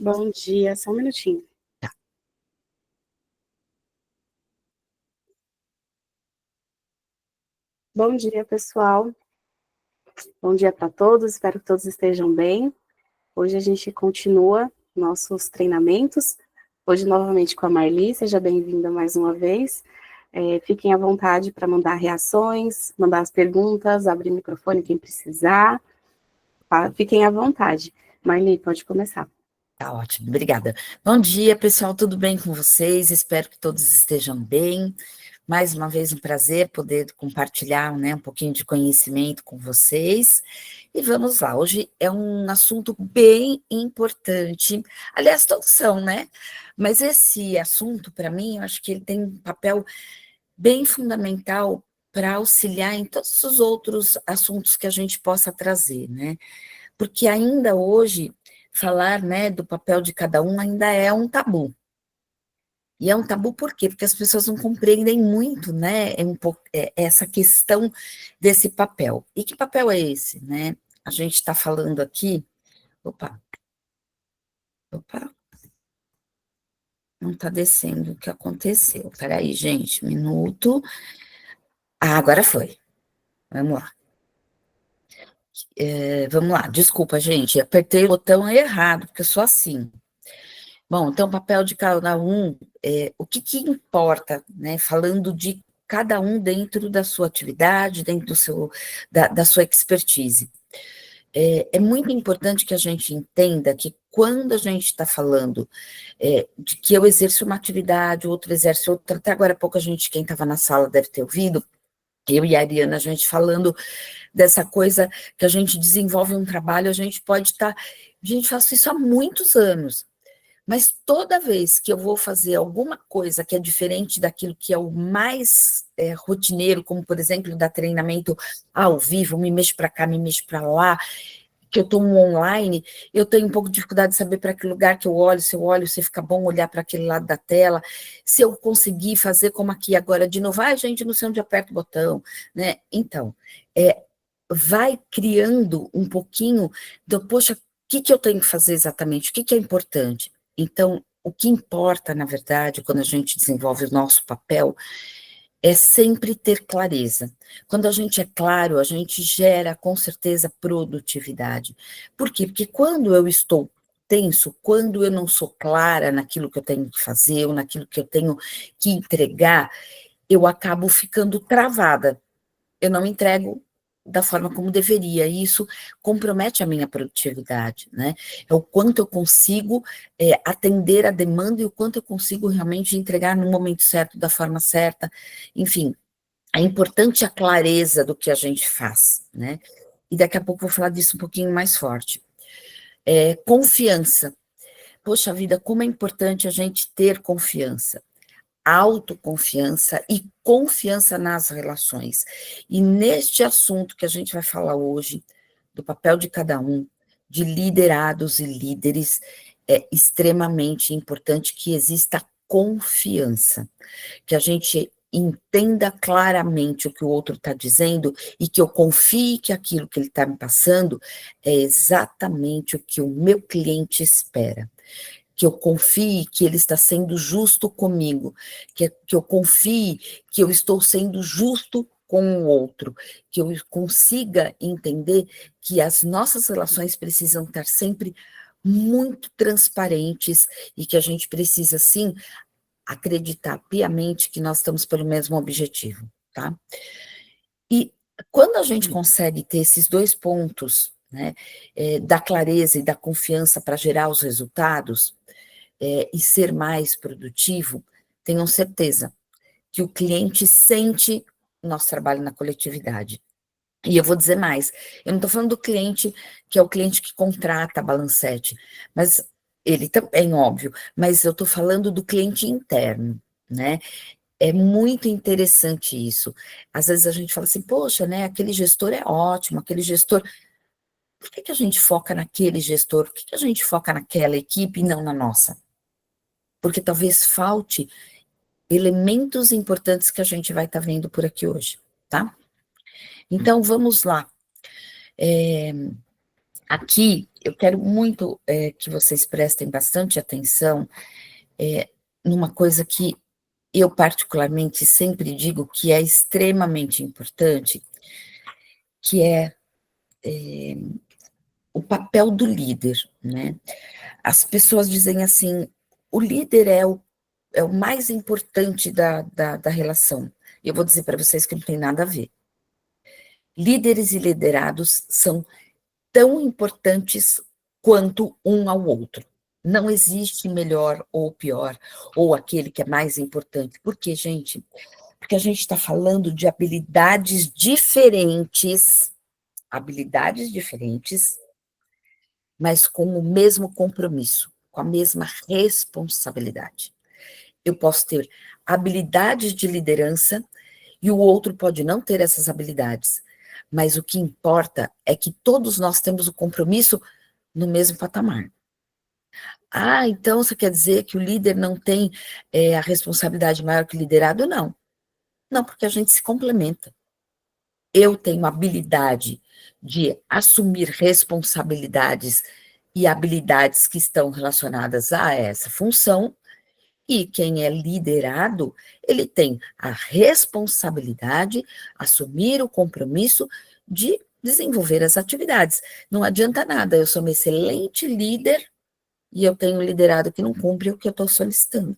Bom dia, só um minutinho. Bom dia, pessoal. Bom dia para todos, espero que todos estejam bem. Hoje a gente continua nossos treinamentos. Hoje, novamente, com a Marli, seja bem-vinda mais uma vez. Fiquem à vontade para mandar reações, mandar as perguntas, abrir o microfone quem precisar. Tá? Fiquem à vontade. Marli, pode começar. Tá ótimo, obrigada. Bom dia, pessoal, tudo bem com vocês? Espero que todos estejam bem. Mais uma vez, um prazer poder compartilhar, né, um pouquinho de conhecimento com vocês. E vamos lá, hoje é um assunto bem importante. Aliás, todos são, né? Mas esse assunto, para mim, eu acho que ele tem um papel bem fundamental para auxiliar em todos os outros assuntos que a gente possa trazer, né? Porque ainda hoje, falar, né, do papel de cada um ainda é um tabu. E é um tabu por quê? Porque as pessoas não compreendem muito, né, essa questão desse papel. E que papel é esse, né? A gente está falando aqui, opa, opa, não está descendo o que aconteceu. Peraí, gente, um minuto. Ah, agora foi. Vamos lá. Vamos lá, desculpa, gente, apertei o botão errado, porque eu sou assim. Bom, então o papel de cada um, o que que importa, né, falando de cada um dentro da sua atividade, dentro da sua expertise. É muito importante que a gente entenda que quando a gente está falando de que eu exerço uma atividade, o outro exerce outra, até agora há pouco a gente, quem estava na sala deve ter ouvido, eu e a Ariana, a gente falando dessa coisa que a gente desenvolve um trabalho, a gente pode estar, a gente faz isso há muitos anos, mas toda vez que eu vou fazer alguma coisa que é diferente daquilo que é o mais rotineiro, como, por exemplo, dar treinamento ao vivo, me mexo para cá, me mexo para lá, que eu estou online, eu tenho um pouco de dificuldade de saber para que lugar que eu olho, se eu olho, se fica bom olhar para aquele lado da tela, se eu conseguir fazer como aqui agora, de novo, gente, não sei onde aperto o botão, né? Então, vai criando um pouquinho do, poxa, o que que eu tenho que fazer exatamente, o que que é importante? Então, o que importa, na verdade, quando a gente desenvolve o nosso papel, é sempre ter clareza. Quando a gente é claro, a gente gera, com certeza, produtividade. Por quê? Porque quando eu estou tenso, quando eu não sou clara naquilo que eu tenho que fazer, ou naquilo que eu tenho que entregar, eu acabo ficando travada. Eu não entrego da forma como deveria, e isso compromete a minha produtividade, né? É o quanto eu consigo atender a demanda e o quanto eu consigo realmente entregar no momento certo, da forma certa, enfim, é importante a clareza do que a gente faz, né? E daqui a pouco eu vou falar disso um pouquinho mais forte. Confiança. Poxa vida, como é importante a gente ter confiança, autoconfiança e confiança nas relações. E neste assunto que a gente vai falar hoje, do papel de cada um, de liderados e líderes, é extremamente importante que exista confiança, que a gente entenda claramente o que o outro está dizendo e que eu confie que aquilo que ele está me passando é exatamente o que o meu cliente espera, que eu confie que ele está sendo justo comigo, que eu confie que eu estou sendo justo com o outro, que eu consiga entender que as nossas relações precisam estar sempre muito transparentes e que a gente precisa, sim, acreditar piamente que nós estamos pelo mesmo objetivo, tá? E quando a gente consegue ter esses dois pontos, né, da clareza e da confiança para gerar os resultados, e ser mais produtivo, tenham certeza que o cliente sente o nosso trabalho na coletividade. E eu vou dizer mais, eu não estou falando do cliente que é o cliente que contrata a Balancete, mas ele também, óbvio, mas eu estou falando do cliente interno, né? É muito interessante isso. Às vezes a gente fala assim, poxa, né, aquele gestor é ótimo, aquele gestor... Por que que a gente foca naquele gestor? Por que que a gente foca naquela equipe e não na nossa? Porque talvez falte elementos importantes que a gente vai estar vendo por aqui hoje, tá? Então, vamos lá. Aqui, eu quero muito que vocês prestem bastante atenção numa coisa que eu particularmente sempre digo que é extremamente importante, que é o papel do líder, né? As pessoas dizem assim, o líder é o mais importante da relação. Eu vou dizer para vocês que não tem nada a ver. Líderes e liderados são tão importantes quanto um ao outro. Não existe melhor ou pior, ou aquele que é mais importante. Por quê, gente? Porque a gente está falando de habilidades diferentes, mas com o mesmo compromisso, com a mesma responsabilidade. Eu posso ter habilidades de liderança e o outro pode não ter essas habilidades, mas o que importa é que todos nós temos o compromisso no mesmo patamar. Ah, então você quer dizer que o líder não tem a responsabilidade maior que o liderado? Não. Não, porque a gente se complementa. Eu tenho habilidade de assumir responsabilidades e habilidades que estão relacionadas a essa função, e quem é liderado, ele tem a responsabilidade, assumir o compromisso de desenvolver as atividades. Não adianta nada, eu sou uma excelente líder e eu tenho um liderado que não cumpre o que eu estou solicitando.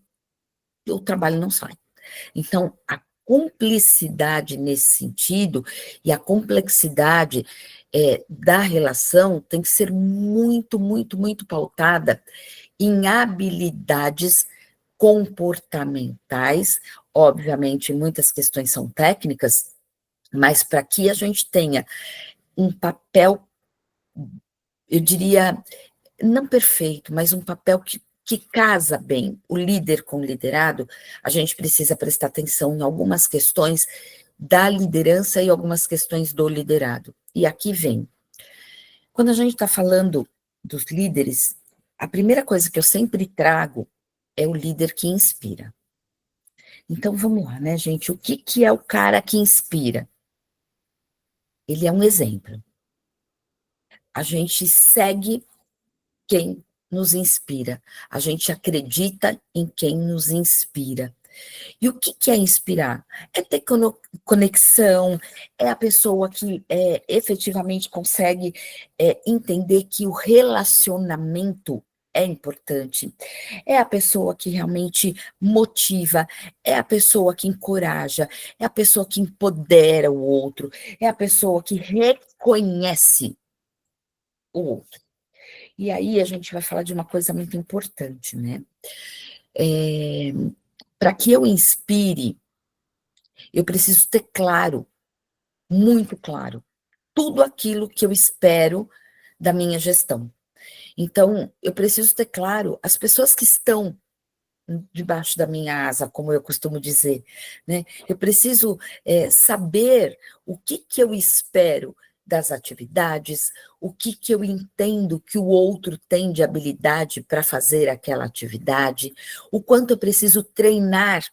O trabalho não sai. Então, a cumplicidade nesse sentido e a complexidade da relação tem que ser muito, muito, muito pautada em habilidades comportamentais. Obviamente, muitas questões são técnicas, mas para que a gente tenha um papel, eu diria, não perfeito, mas um papel que casa bem o líder com o liderado, a gente precisa prestar atenção em algumas questões da liderança e algumas questões do liderado. E aqui vem. Quando a gente está falando dos líderes, a primeira coisa que eu sempre trago é o líder que inspira. Então, vamos lá, né, gente? O que é o cara que inspira? Ele é um exemplo. A gente segue quem nos inspira. A gente acredita em quem nos inspira. E o que é inspirar? É ter conexão, é a pessoa que efetivamente consegue entender que o relacionamento é importante, é a pessoa que realmente motiva, é a pessoa que encoraja, é a pessoa que empodera o outro, é a pessoa que reconhece o outro. E aí a gente vai falar de uma coisa muito importante, né? Para que eu inspire, eu preciso ter claro, muito claro, tudo aquilo que eu espero da minha gestão. Então, eu preciso ter claro as pessoas que estão debaixo da minha asa, como eu costumo dizer, né? Eu preciso saber o que eu espero das atividades, o que eu entendo que o outro tem de habilidade para fazer aquela atividade, o quanto eu preciso treinar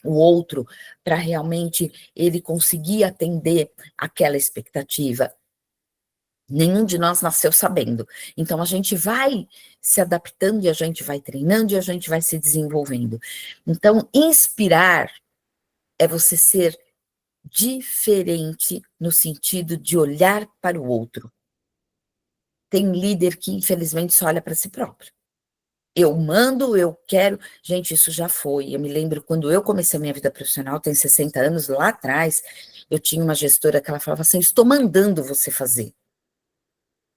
o outro para realmente ele conseguir atender aquela expectativa. Nenhum de nós nasceu sabendo. Então, a gente vai se adaptando e a gente vai treinando e a gente vai se desenvolvendo. Então, inspirar é você ser diferente no sentido de olhar para o outro. Tem líder que, infelizmente, só olha para si próprio. Eu mando, eu quero. Gente, isso já foi. Eu me lembro quando eu comecei a minha vida profissional, tem 60 anos, lá atrás, eu tinha uma gestora que ela falava assim: estou mandando você fazer.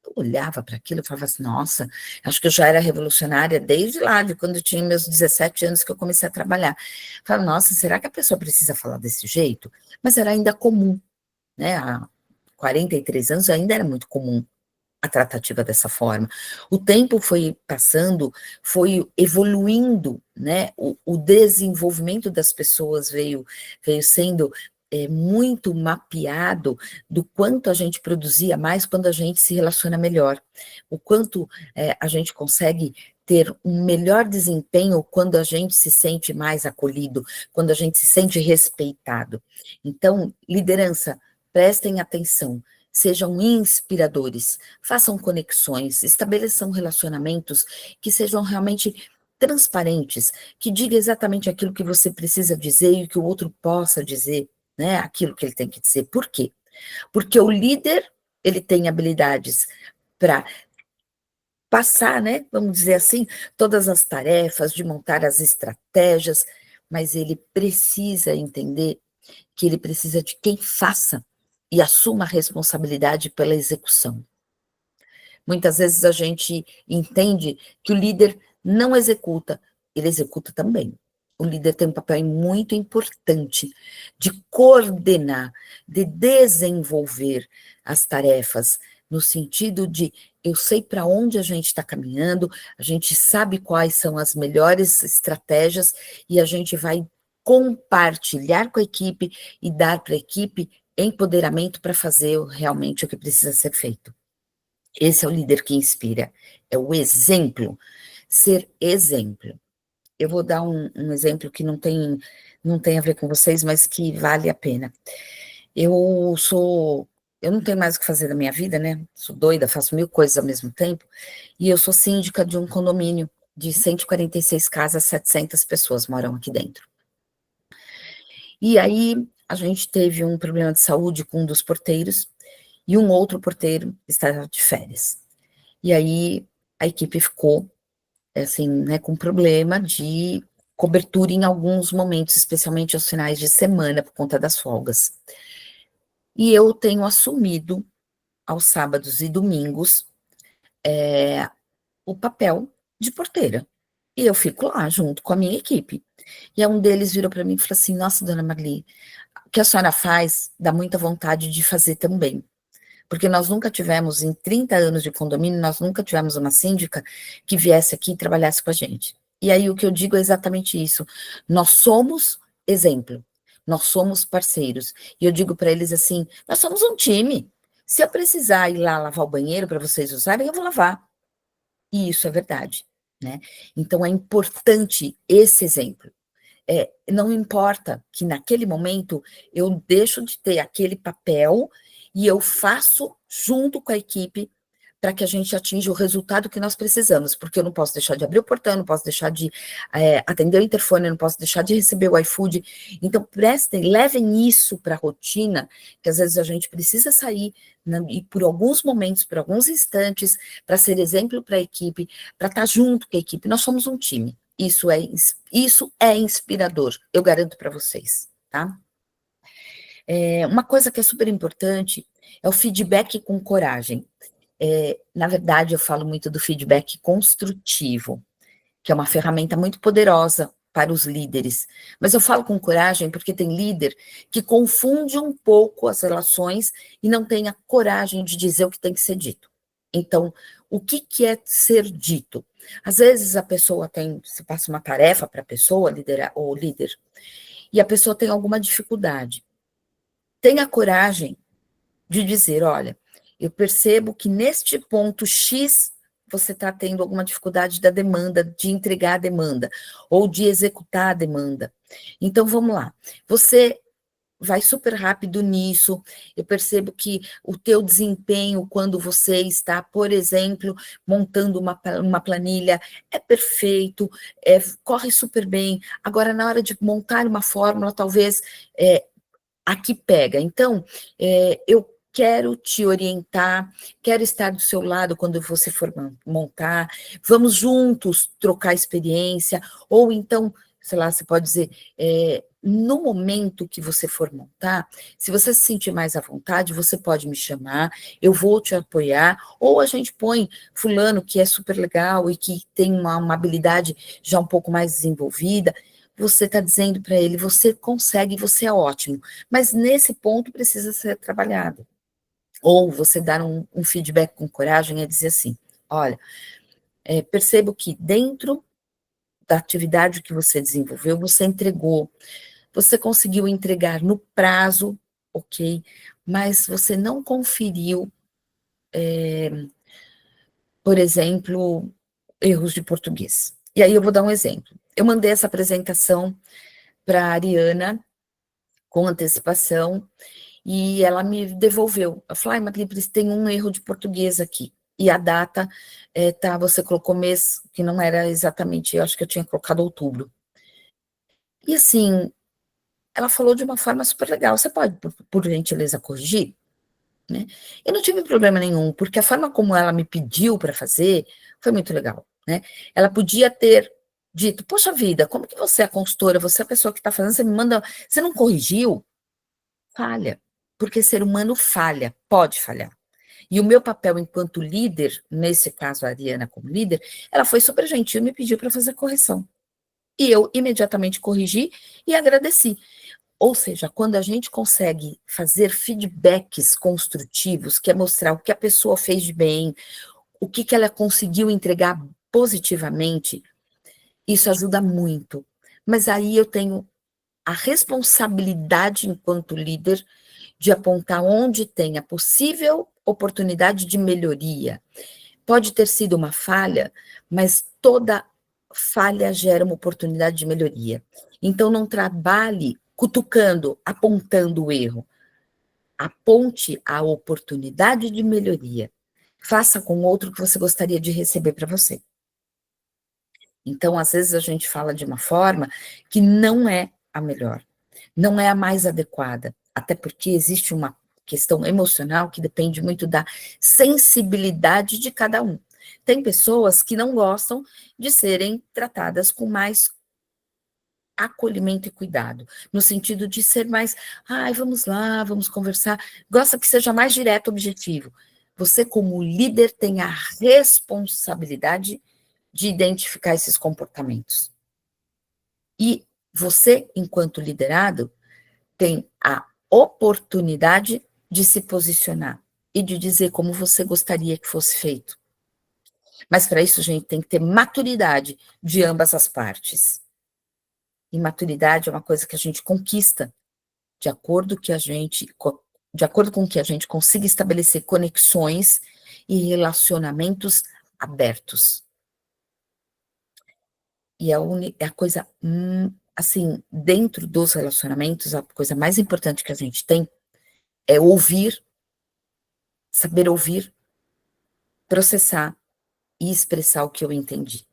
Eu olhava para aquilo e falava assim: nossa, acho que eu já era revolucionária desde lá, de quando eu tinha meus 17 anos que eu comecei a trabalhar. Eu falava, nossa, será que a pessoa precisa falar desse jeito? Mas era ainda comum, né? Há 43 anos ainda era muito comum a tratativa dessa forma. O tempo foi passando, foi evoluindo, né? O desenvolvimento das pessoas veio sendo muito mapeado do quanto a gente produzia mais quando a gente se relaciona melhor, o quanto a gente consegue ter um melhor desempenho quando a gente se sente mais acolhido, quando a gente se sente respeitado. Então, liderança, prestem atenção, sejam inspiradores, façam conexões, estabeleçam relacionamentos que sejam realmente transparentes, que diga exatamente aquilo que você precisa dizer e que o outro possa dizer, né, aquilo que ele tem que dizer. Por quê? Porque o líder, ele tem habilidades para passar, né, vamos dizer assim, todas as tarefas, de montar as estratégias, mas ele precisa entender que ele precisa de quem faça e assuma a responsabilidade pela execução. Muitas vezes a gente entende que o líder não executa, ele executa também. O líder tem um papel muito importante de coordenar, de desenvolver as tarefas, no sentido de eu sei para onde a gente está caminhando, a gente sabe quais são as melhores estratégias e a gente vai compartilhar com a equipe e dar para a equipe empoderamento para fazer realmente o que precisa ser feito. Esse é o líder que inspira, é o exemplo, ser exemplo. Eu vou dar um exemplo que não tem a ver com vocês, mas que vale a pena. Eu não tenho mais o que fazer da minha vida, né? Sou doida, faço mil coisas ao mesmo tempo, e eu sou síndica de um condomínio de 146 casas, 700 pessoas moram aqui dentro. E aí, a gente teve um problema de saúde com um dos porteiros, e um outro porteiro estava de férias. E aí a equipe ficou, assim, né, com problema de cobertura em alguns momentos, especialmente aos finais de semana, por conta das folgas. E eu tenho assumido, aos sábados e domingos, o papel de porteira. E eu fico lá, junto com a minha equipe. E aí um deles virou para mim e falou assim, nossa, dona Marli, o que a senhora faz dá muita vontade de fazer também. Porque nós nunca tivemos, em 30 anos de condomínio, nós nunca tivemos uma síndica que viesse aqui e trabalhasse com a gente. E aí o que eu digo é exatamente isso. Nós somos exemplo, nós somos parceiros. E eu digo para eles assim, nós somos um time. Se eu precisar ir lá lavar o banheiro para vocês usarem, eu vou lavar. E isso é verdade, né? Então é importante esse exemplo. Não importa que naquele momento eu deixo de ter aquele papel e eu faço junto com a equipe para que a gente atinja o resultado que nós precisamos, porque eu não posso deixar de abrir o portão, não posso deixar de atender o interfone, não posso deixar de receber o iFood. Então, prestem, levem isso para a rotina, que às vezes a gente precisa sair, né, e por alguns momentos, por alguns instantes, para ser exemplo para a equipe, para estar junto com a equipe. Nós somos um time. Isso é inspirador, eu garanto para vocês, tá? Uma coisa que é super importante é o feedback com coragem. Na verdade, eu falo muito do feedback construtivo, que é uma ferramenta muito poderosa para os líderes. Mas eu falo com coragem porque tem líder que confunde um pouco as relações e não tem a coragem de dizer o que tem que ser dito. Então, o que é ser dito? Às vezes a pessoa se passa uma tarefa para a pessoa, liderar ou líder, e a pessoa tem alguma dificuldade. Tenha coragem de dizer, olha, eu percebo que neste ponto X você está tendo alguma dificuldade da demanda, de entregar a demanda, ou de executar a demanda. Então, vamos lá. Você vai super rápido nisso, eu percebo que o teu desempenho quando você está, por exemplo, montando uma planilha, é perfeito, corre super bem, agora na hora de montar uma fórmula, talvez aqui pega. Então, eu quero te orientar, quero estar do seu lado quando você for montar, vamos juntos trocar experiência, ou então, sei lá, você pode dizer, no momento que você for montar, se você se sentir mais à vontade, você pode me chamar, eu vou te apoiar, ou a gente põe fulano que é super legal e que tem uma habilidade já um pouco mais desenvolvida. Você está dizendo para ele, você consegue, você é ótimo, mas nesse ponto precisa ser trabalhado. Ou você dar um feedback com coragem e dizer assim, olha, percebo que dentro da atividade que você desenvolveu, você entregou, você conseguiu entregar no prazo, ok, mas você não conferiu, por exemplo, erros de português. E aí eu vou dar um exemplo. Eu mandei essa apresentação para a Ariana com antecipação, e ela me devolveu. Eu falei, Maria, tem um erro de português aqui. E a data, você colocou mês, que não era exatamente, eu acho que eu tinha colocado outubro. E assim, ela falou de uma forma super legal, você pode, por gentileza, corrigir? Né? Eu não tive problema nenhum, porque a forma como ela me pediu para fazer foi muito legal, né? Ela podia ter dito, poxa vida, como que você é a consultora, você é a pessoa que está fazendo, você me manda, você não corrigiu? Falha, porque ser humano falha, pode falhar. E o meu papel enquanto líder, nesse caso a Ariana como líder, ela foi super gentil e me pediu para fazer a correção. E eu imediatamente corrigi e agradeci. Ou seja, quando a gente consegue fazer feedbacks construtivos, que é mostrar o que a pessoa fez de bem, o que ela conseguiu entregar positivamente, isso ajuda muito. Mas aí eu tenho a responsabilidade, enquanto líder, de apontar onde tem a possível oportunidade de melhoria. Pode ter sido uma falha, mas toda falha gera uma oportunidade de melhoria. Então, não trabalhe cutucando, apontando o erro. Aponte a oportunidade de melhoria. Faça com outro que você gostaria de receber para você. Então, às vezes, a gente fala de uma forma que não é a melhor, não é a mais adequada, até porque existe uma questão emocional que depende muito da sensibilidade de cada um. Tem pessoas que não gostam de serem tratadas com mais acolhimento e cuidado, no sentido de ser mais, ai, vamos lá, vamos conversar, gosta que seja mais direto, objetivo. Você, como líder, tem a responsabilidade de identificar esses comportamentos. E você, enquanto liderado, tem a oportunidade de se posicionar e de dizer como você gostaria que fosse feito. Mas para isso a gente tem que ter maturidade de ambas as partes. E maturidade é uma coisa que a gente conquista de acordo com que a gente consiga estabelecer conexões e relacionamentos abertos. E a coisa, assim, dentro dos relacionamentos, a coisa mais importante que a gente tem é ouvir, saber ouvir, processar e expressar o que eu entendi.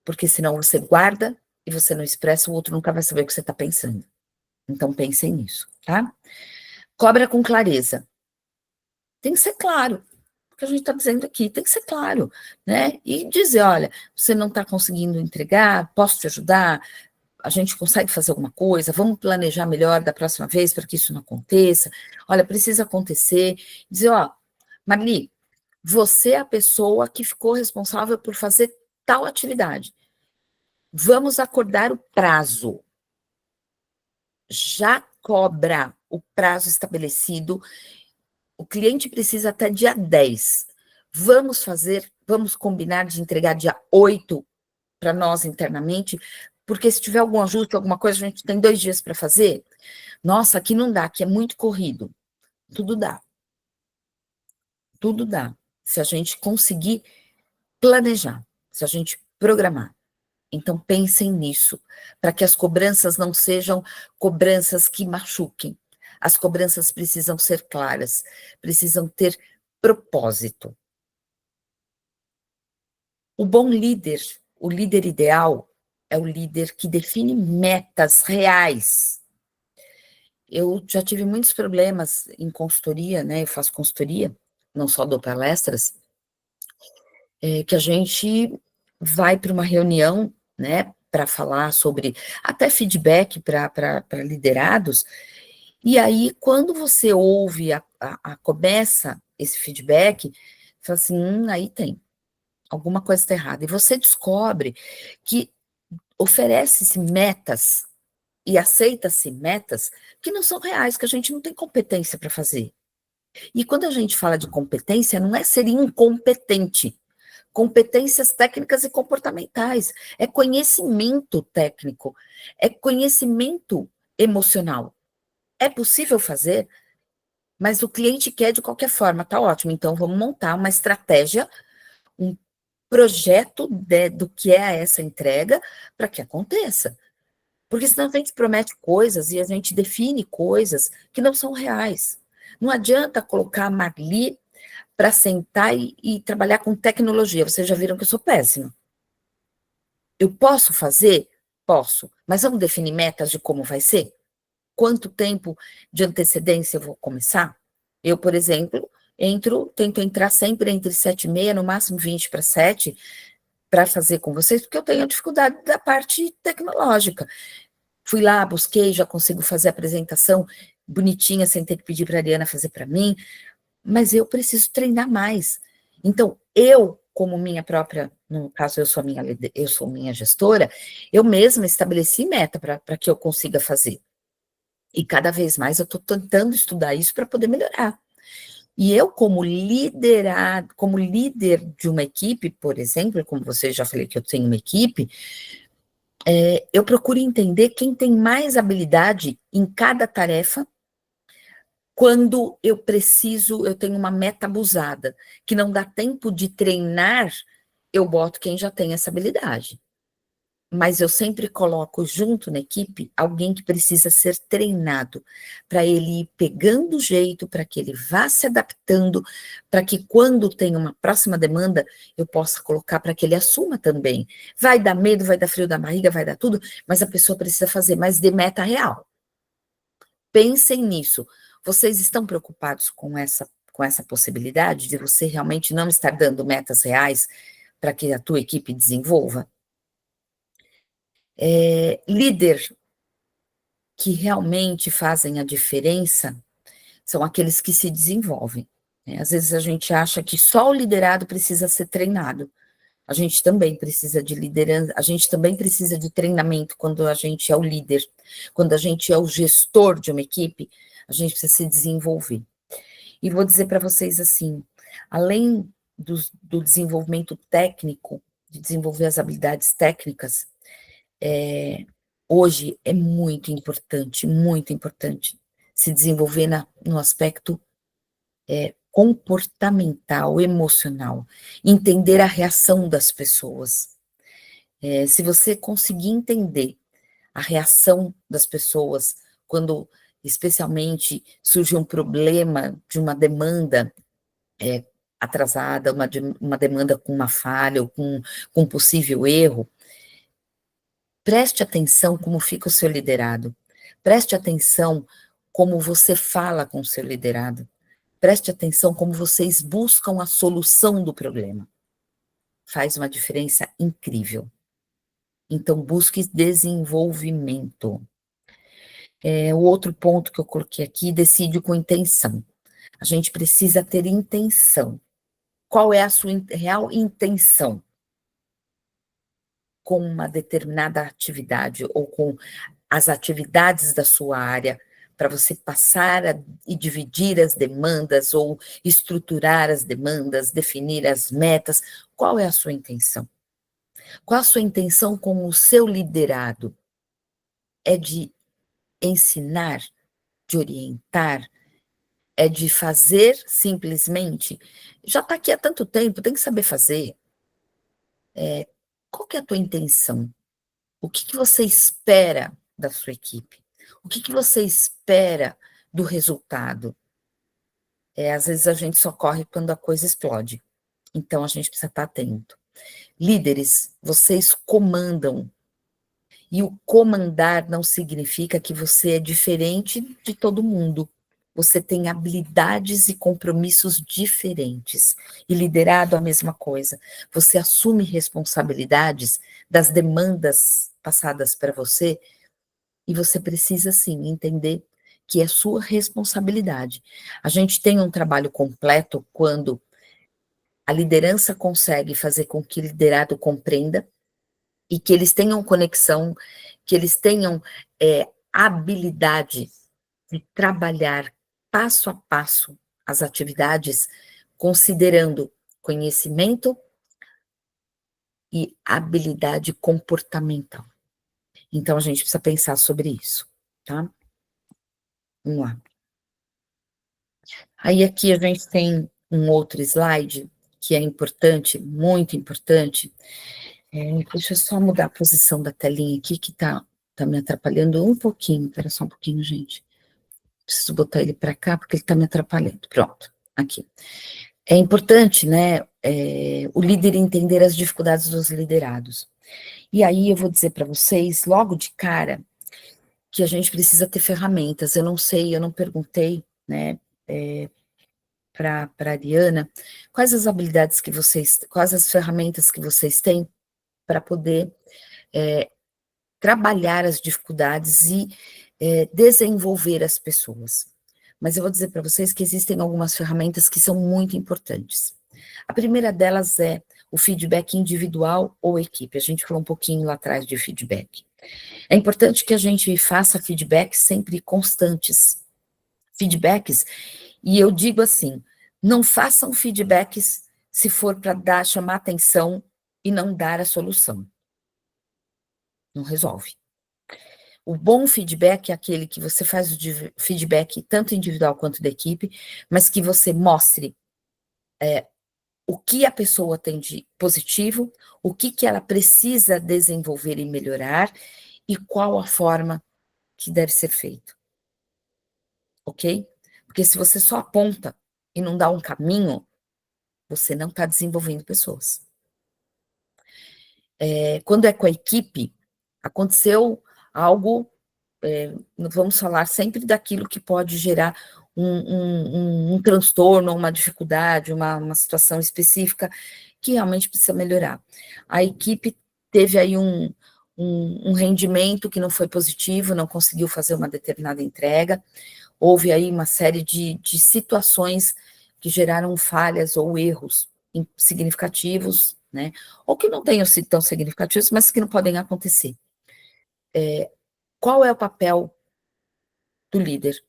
Porque senão você guarda e você não expressa, o outro nunca vai saber o que você está pensando. Então pensem nisso, tá? Cobra com clareza. Tem que ser claro. O que a gente está dizendo aqui, tem que ser claro, né? E dizer, olha, você não está conseguindo entregar, posso te ajudar? A gente consegue fazer alguma coisa? Vamos planejar melhor da próxima vez para que isso não aconteça? Olha, precisa acontecer. Dizer, ó, Marli, você é a pessoa que ficou responsável por fazer tal atividade. Vamos acordar o prazo. Já cobra o prazo estabelecido. O cliente precisa até dia 10. Vamos combinar de entregar dia 8 para nós internamente, porque se tiver algum ajuste, alguma coisa, a gente tem 2 dias para fazer. Nossa, aqui não dá, aqui é muito corrido. Tudo dá. Tudo dá. Se a gente conseguir planejar, se a gente programar. Então, pensem nisso, para que as cobranças não sejam cobranças que machuquem. As cobranças precisam ser claras, precisam ter propósito. O bom líder, o líder ideal, é o líder que define metas reais. Eu já tive muitos problemas em consultoria, né? Eu faço consultoria, não só dou palestras, que a gente vai para uma reunião, né, para falar sobre até feedback para liderados, e aí quando você ouve, começa esse feedback, fala assim, aí tem, alguma coisa está errada, e você descobre que oferece-se metas e aceita-se metas que não são reais, que a gente não tem competência para fazer. E quando a gente fala de competência, não é ser incompetente, competências técnicas e comportamentais, é conhecimento técnico, é conhecimento emocional. É possível fazer, mas o cliente quer de qualquer forma, tá ótimo. Então vamos montar uma estratégia, um projeto do que é essa entrega para que aconteça. Porque senão a gente promete coisas e a gente define coisas que não são reais. Não adianta colocar a Marli para sentar e trabalhar com tecnologia. Vocês já viram que eu sou péssima. Eu posso fazer? Posso. Mas vamos definir metas de como vai ser? Quanto tempo de antecedência eu vou começar? Eu, por exemplo, tento entrar sempre entre 7h30, no máximo 20 para 7, para fazer com vocês, porque eu tenho a dificuldade da parte tecnológica. Fui lá, busquei, já consigo fazer a apresentação bonitinha, sem ter que pedir para a Ariana fazer para mim, mas eu preciso treinar mais. Então, eu, como minha própria, no caso, eu sou minha gestora, eu mesma estabeleci meta para que eu consiga fazer. E cada vez mais eu estou tentando estudar isso para poder melhorar. E eu, como líder de uma equipe, por exemplo, como você já falei que eu tenho uma equipe, eu procuro entender quem tem mais habilidade em cada tarefa. Quando eu tenho uma meta abusada, que não dá tempo de treinar, eu boto quem já tem essa habilidade. Mas eu sempre coloco junto na equipe alguém que precisa ser treinado, para ele ir pegando o jeito, para que ele vá se adaptando, para que quando tem uma próxima demanda, eu possa colocar para que ele assuma também. Vai dar medo, vai dar frio da barriga, vai dar tudo, mas a pessoa precisa fazer, mas de meta real. Pensem nisso. Vocês estão preocupados com essa possibilidade de você realmente não estar dando metas reais para que a tua equipe desenvolva? Líder que realmente fazem a diferença são aqueles que se desenvolvem, né? Às vezes a gente acha que só o liderado precisa ser treinado. A gente também precisa de liderança, a gente também precisa de treinamento quando a gente é o líder, quando a gente é o gestor de uma equipe, a gente precisa se desenvolver. E vou dizer para vocês assim, além do desenvolvimento técnico, de desenvolver as habilidades técnicas, hoje é muito importante se desenvolver no aspecto comportamental, emocional, entender a reação das pessoas. Se você conseguir entender a reação das pessoas quando, especialmente, surge um problema de uma demanda atrasada, uma demanda com uma falha ou com um possível erro, preste atenção como fica o seu liderado. Preste atenção como você fala com o seu liderado. Preste atenção como vocês buscam a solução do problema. Faz uma diferença incrível. Então, busque desenvolvimento. O outro ponto que eu coloquei aqui, decide com intenção. A gente precisa ter intenção. Qual é a sua real intenção com uma determinada atividade ou com as atividades da sua área, para você passar e dividir as demandas ou estruturar as demandas, definir as metas? Qual é a sua intenção? Qual a sua intenção com o seu liderado? É de ensinar, de orientar, é de fazer simplesmente? Já está aqui há tanto tempo, tem que saber fazer. Qual que é a tua intenção? O que você espera da sua equipe? O que você espera do resultado? Às vezes a gente só corre quando a coisa explode. Então a gente precisa estar atento. Líderes, vocês comandam. E o comandar não significa que você é diferente de todo mundo. Você tem habilidades e compromissos diferentes. E liderado a mesma coisa. Você assume responsabilidades das demandas passadas para você e você precisa, sim, entender que é sua responsabilidade. A gente tem um trabalho completo quando a liderança consegue fazer com que o liderado compreenda e que eles tenham conexão, que eles tenham habilidade de trabalhar passo a passo as atividades, considerando conhecimento e habilidade comportamental. Então, a gente precisa pensar sobre isso, tá? Vamos lá. Aí, aqui a gente tem um outro slide que é importante, muito importante. Deixa eu só mudar a posição da telinha aqui, que tá tá me atrapalhando um pouquinho, espera só um pouquinho, gente. Preciso botar ele para cá, porque ele tá me atrapalhando. Pronto, aqui. É importante, né, o líder entender as dificuldades dos liderados. E aí eu vou dizer para vocês, logo de cara, que a gente precisa ter ferramentas. Eu não sei, eu não perguntei, né, para a Ariana, quais as habilidades que vocês, quais as ferramentas que vocês têm para poder trabalhar as dificuldades e desenvolver as pessoas. Mas eu vou dizer para vocês que existem algumas ferramentas que são muito importantes. A primeira delas é o feedback individual ou equipe. A gente falou um pouquinho lá atrás de feedback. É importante que a gente faça feedbacks sempre constantes. Feedbacks, e eu digo assim, não façam feedbacks se for para chamar atenção e não dar a solução. Não resolve. O bom feedback é aquele que você faz o feedback tanto individual quanto da equipe, mas que você mostre o que a pessoa tem de positivo, o que ela precisa desenvolver e melhorar, e qual a forma que deve ser feito. Ok? Porque se você só aponta e não dá um caminho, você não está desenvolvendo pessoas. Quando é com a equipe, aconteceu algo, vamos falar sempre daquilo que pode gerar um transtorno, uma dificuldade, uma situação específica que realmente precisa melhorar. A equipe teve aí um rendimento que não foi positivo, não conseguiu fazer uma determinada entrega, houve aí uma série de situações que geraram falhas ou erros significativos, né? Ou que não tenham sido tão significativos, mas que não podem acontecer. Qual é o papel do líder?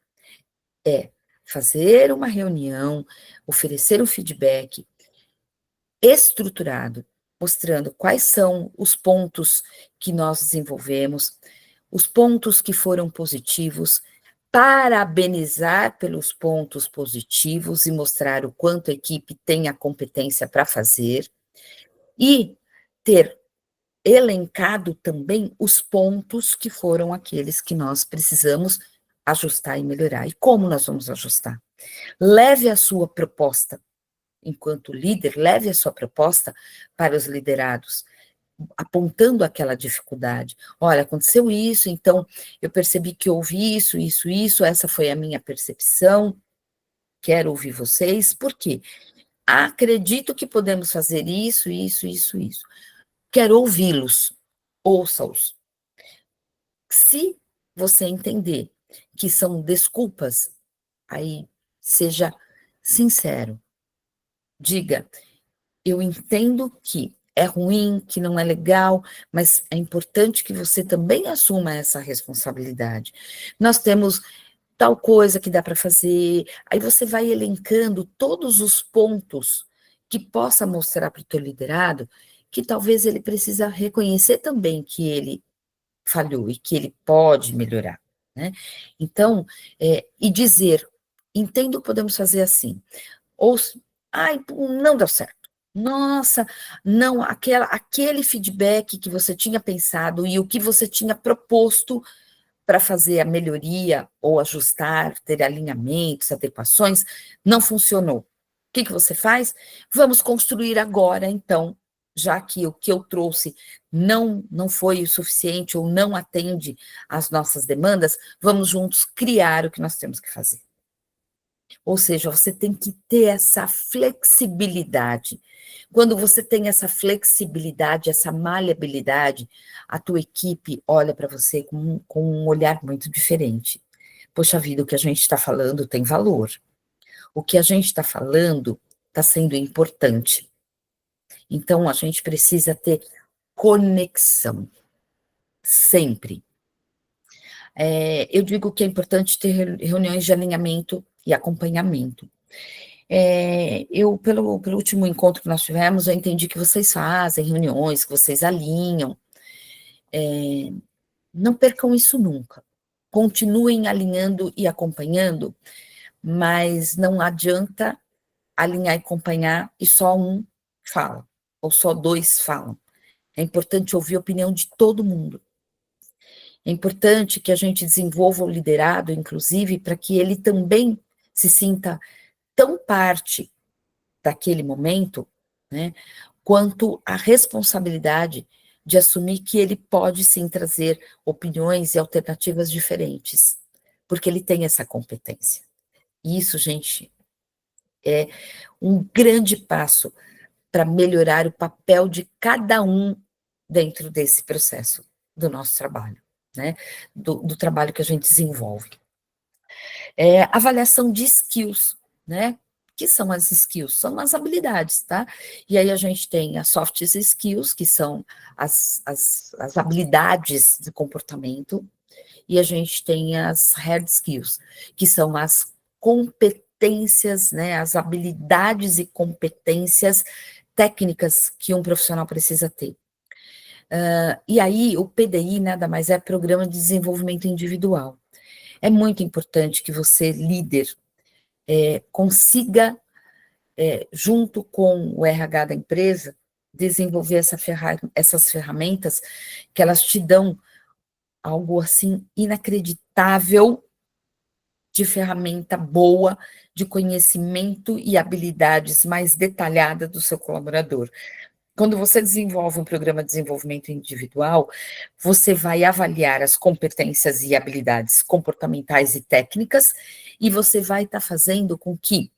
É fazer uma reunião, oferecer um feedback estruturado, mostrando quais são os pontos que nós desenvolvemos, os pontos que foram positivos, parabenizar pelos pontos positivos e mostrar o quanto a equipe tem a competência para fazer, e ter elencado também os pontos que foram aqueles que nós precisamos ajustar e melhorar. E como nós vamos ajustar? Leve a sua proposta, enquanto líder, leve a sua proposta para os liderados, apontando aquela dificuldade. Olha, aconteceu isso, então eu percebi que houve isso, essa foi a minha percepção, quero ouvir vocês, por quê? Acredito que podemos fazer isso. Quero ouvi-los, ouça-os. Se você entender que são desculpas, aí seja sincero. Diga, eu entendo que é ruim, que não é legal, mas é importante que você também assuma essa responsabilidade. Nós temos tal coisa que dá para fazer, aí você vai elencando todos os pontos que possa mostrar para o teu liderado que talvez ele precisa reconhecer também que ele falhou e que ele pode melhorar, né? Então, e dizer, entendo que podemos fazer assim, ou, ai, não deu certo. Nossa, não, aquele feedback que você tinha pensado e o que você tinha proposto para fazer a melhoria ou ajustar, ter alinhamentos, adequações, não funcionou. O que você faz? Vamos construir agora, então, já que o que eu trouxe não foi o suficiente ou não atende às nossas demandas, vamos juntos criar o que nós temos que fazer. Ou seja, você tem que ter essa flexibilidade. Quando você tem essa flexibilidade, essa maleabilidade, a tua equipe olha para você com um olhar muito diferente. Poxa vida, o que a gente está falando tem valor. O que a gente está falando está sendo importante. Então, a gente precisa ter conexão, sempre. Eu digo que é importante ter reuniões de alinhamento e acompanhamento. Pelo último encontro que nós tivemos, eu entendi que vocês fazem reuniões, que vocês alinham. Não percam isso nunca. Continuem alinhando e acompanhando, mas não adianta alinhar e acompanhar e só um fala, ou só dois falam. É importante ouvir a opinião de todo mundo. É importante que a gente desenvolva o liderado, inclusive, para que ele também se sinta tão parte daquele momento, né, quanto a responsabilidade de assumir que ele pode sim trazer opiniões e alternativas diferentes, porque ele tem essa competência. Isso, gente, é um grande passo para melhorar o papel de cada um dentro desse processo do nosso trabalho, né? Do trabalho que a gente desenvolve. Avaliação de skills, né? Que são as skills? São as habilidades, tá? E aí a gente tem as soft skills, que são as habilidades de comportamento, e a gente tem as hard skills, que são as competências, né? As habilidades e competências técnicas que um profissional precisa ter. E aí, o PDI nada mais é Programa de Desenvolvimento Individual. É muito importante que você, líder, consiga, junto com o RH da empresa, desenvolver essas ferramentas que elas te dão algo assim inacreditável de ferramenta boa, de conhecimento e habilidades mais detalhada do seu colaborador. Quando você desenvolve um programa de desenvolvimento individual, você vai avaliar as competências e habilidades comportamentais e técnicas, e você vai estar fazendo com que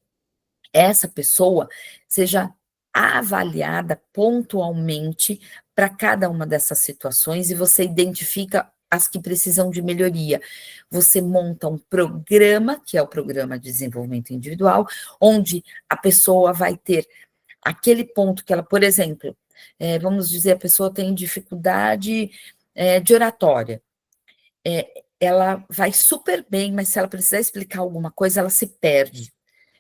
essa pessoa seja avaliada pontualmente para cada uma dessas situações, e você identifica as que precisam de melhoria. Você monta um programa, que é o Programa de Desenvolvimento Individual, onde a pessoa vai ter aquele ponto que ela, por exemplo, vamos dizer, a pessoa tem dificuldade de oratória, ela vai super bem, mas se ela precisar explicar alguma coisa, ela se perde.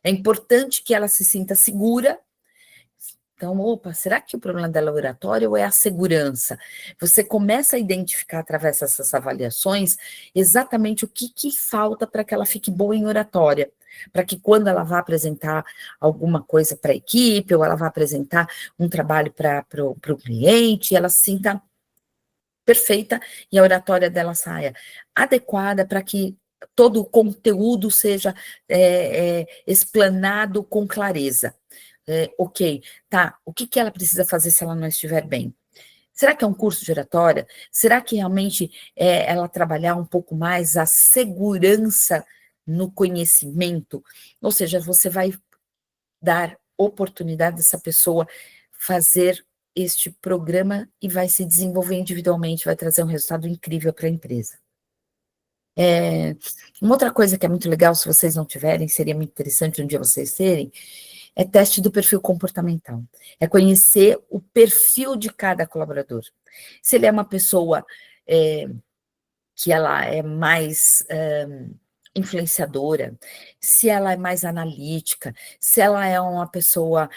É importante que ela se sinta segura. Então, opa, será que o problema dela é oratória ou é a segurança? Você começa a identificar, através dessas avaliações, exatamente o que falta para que ela fique boa em oratória, para que quando ela vá apresentar alguma coisa para a equipe, ou ela vá apresentar um trabalho para o cliente, ela se sinta perfeita e a oratória dela saia adequada para que todo o conteúdo seja explanado com clareza. Ok, tá, o que ela precisa fazer se ela não estiver bem? Será que é um curso de oratória? Será que realmente ela trabalhar um pouco mais a segurança no conhecimento? Ou seja, você vai dar oportunidade dessa pessoa fazer este programa e vai se desenvolver individualmente, vai trazer um resultado incrível para a empresa. Uma outra coisa que é muito legal, se vocês não tiverem, seria muito interessante um dia vocês terem, é teste do perfil comportamental. É conhecer o perfil de cada colaborador. Se ele é uma pessoa que ela é mais influenciadora, se ela é mais analítica, se ela é uma pessoa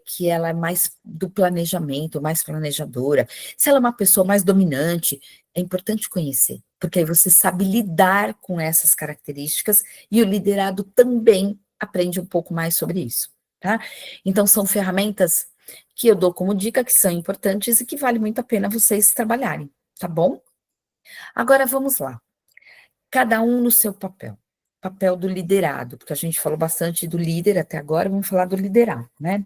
que ela é mais do planejamento, mais planejadora, se ela é uma pessoa mais dominante, é importante conhecer, porque aí você sabe lidar com essas características e o liderado também aprende um pouco mais sobre isso, tá? Então, são ferramentas que eu dou como dica, que são importantes e que vale muito a pena vocês trabalharem, tá bom? Agora, vamos lá. Cada um no seu papel. Papel do liderado, porque a gente falou bastante do líder até agora, vamos falar do liderado, né?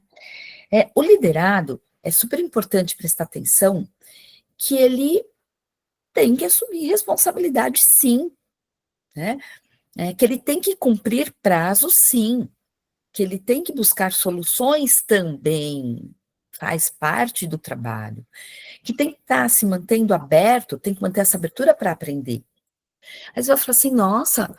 O liderado é super importante prestar atenção que ele tem que assumir responsabilidade, sim, né? Que ele tem que cumprir prazos, sim, que ele tem que buscar soluções também, faz parte do trabalho, que tem que estar se mantendo aberto, tem que manter essa abertura para aprender. Aí você vai falar assim, nossa,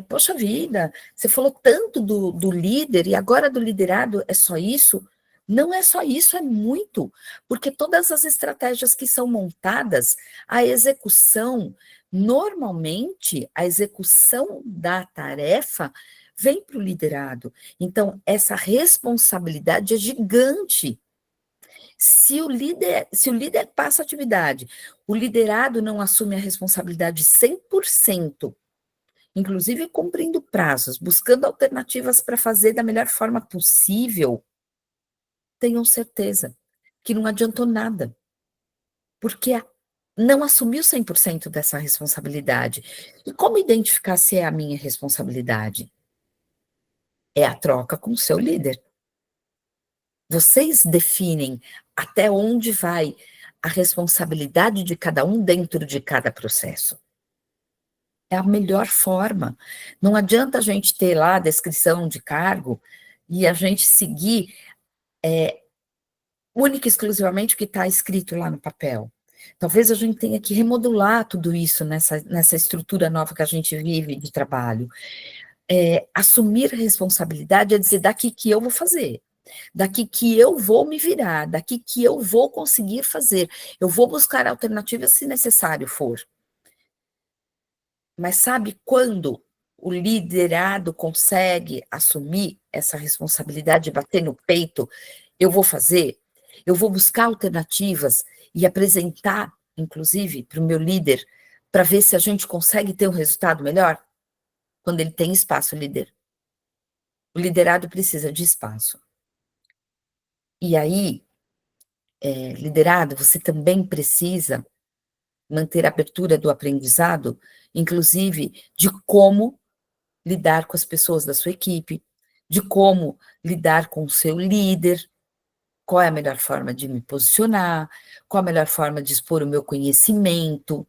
poxa vida, você falou tanto do líder e agora do liderado é só isso? Não é só isso, é muito, porque todas as estratégias que são montadas, a execução, normalmente, a execução da tarefa vem para o liderado. Então, essa responsabilidade é gigante. Se o líder passa a atividade, o liderado não assume a responsabilidade 100%, inclusive cumprindo prazos, buscando alternativas para fazer da melhor forma possível, tenham certeza que não adiantou nada, porque não assumiu 100% dessa responsabilidade. E como identificar se é a minha responsabilidade? É a troca com o seu líder. Vocês definem até onde vai a responsabilidade de cada um dentro de cada processo. É a melhor forma. Não adianta a gente ter lá a descrição de cargo e a gente seguir única e exclusivamente o que está escrito lá no papel. Talvez a gente tenha que remodular tudo isso nessa estrutura nova que a gente vive de trabalho. Assumir a responsabilidade é dizer, daqui que eu vou fazer, daqui que eu vou me virar, daqui que eu vou conseguir fazer, eu vou buscar alternativas se necessário for. Mas sabe quando o liderado consegue assumir essa responsabilidade, bater no peito, eu vou fazer, eu vou buscar alternativas e apresentar, inclusive, para o meu líder, para ver se a gente consegue ter um resultado melhor? Quando ele tem espaço, líder. O liderado precisa de espaço. E aí, liderado, você também precisa manter a abertura do aprendizado, inclusive de como lidar com as pessoas da sua equipe, de como lidar com o seu líder, qual é a melhor forma de me posicionar, qual a melhor forma de expor o meu conhecimento,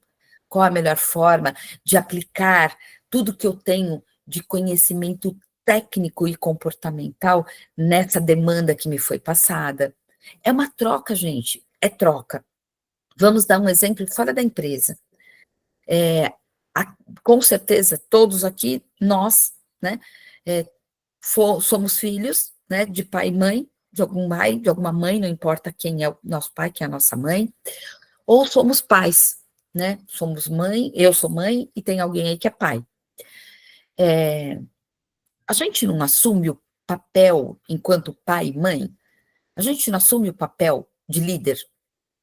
qual a melhor forma de aplicar tudo que eu tenho de conhecimento técnico e comportamental nessa demanda que me foi passada. É uma troca, gente, é troca. Vamos dar um exemplo fora da empresa. Com certeza, todos aqui, nós, né, somos filhos, né, de pai e mãe, de algum pai, de alguma mãe, não importa quem é o nosso pai, quem é a nossa mãe, ou somos pais, né, somos mãe, eu sou mãe e tem alguém aí que é pai. A gente não assume o papel enquanto pai e mãe, a gente não assume o papel de líder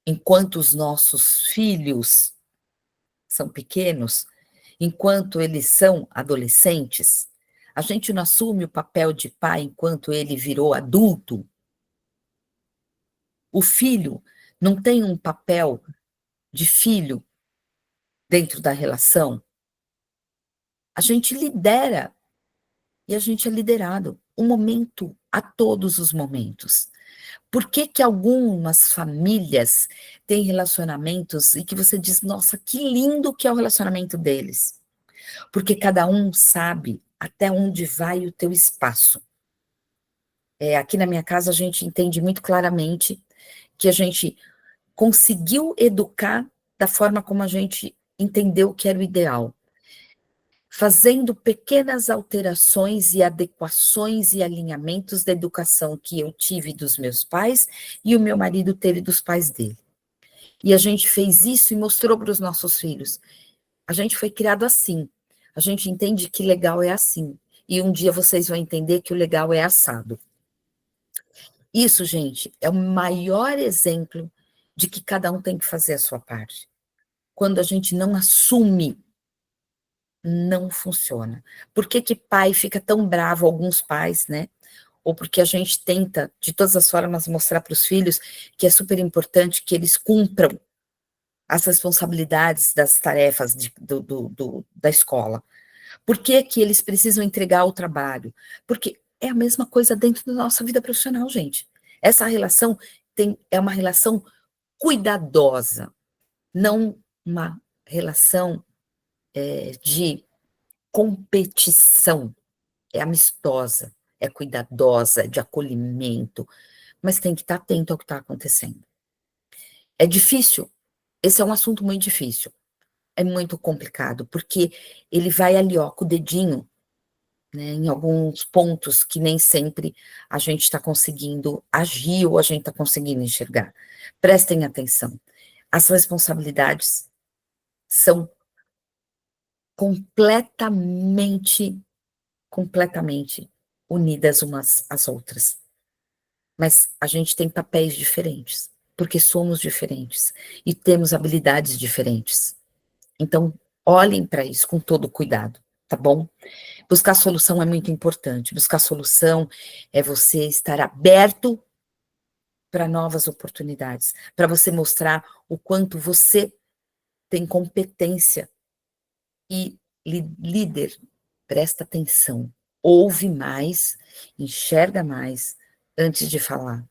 enquanto os nossos filhos são pequenos, enquanto eles são adolescentes, a gente não assume o papel de pai enquanto ele virou adulto. O filho não tem um papel de filho dentro da relação. A gente lidera e a gente é liderado. Um momento, a todos os momentos. Por que que algumas famílias têm relacionamentos e que você diz, nossa, que lindo que é o relacionamento deles? Porque cada um sabe até onde vai o teu espaço. Aqui na minha casa a gente entende muito claramente que a gente conseguiu educar da forma como a gente entendeu que era o ideal, fazendo pequenas alterações e adequações e alinhamentos da educação que eu tive dos meus pais e o meu marido teve dos pais dele. E a gente fez isso e mostrou para os nossos filhos. A gente foi criado assim. A gente entende que legal é assim. E um dia vocês vão entender que o legal é assado. Isso, gente, é o maior exemplo de que cada um tem que fazer a sua parte. Quando a gente não assume, não funciona. Por que que pai fica tão bravo, alguns pais, né? Ou porque a gente tenta, de todas as formas, mostrar para os filhos que é super importante que eles cumpram as responsabilidades das tarefas da escola. Por que que eles precisam entregar o trabalho? Porque é a mesma coisa dentro da nossa vida profissional, gente. Essa relação é uma relação cuidadosa, não uma relação de competição. É amistosa, é cuidadosa, é de acolhimento, mas tem que estar atento ao que está acontecendo. É difícil, esse é um assunto muito difícil, é muito complicado, porque ele vai ali, ó, com o dedinho, né, em alguns pontos que nem sempre a gente está conseguindo agir ou a gente está conseguindo enxergar. Prestem atenção, as responsabilidades são completamente unidas umas às outras. Mas a gente tem papéis diferentes, porque somos diferentes e temos habilidades diferentes. Então, olhem para isso com todo cuidado, tá bom? Buscar solução é muito importante. Buscar solução é você estar aberto para novas oportunidades, para você mostrar o quanto você tem competência. E líder, presta atenção, ouve mais, enxerga mais antes de falar.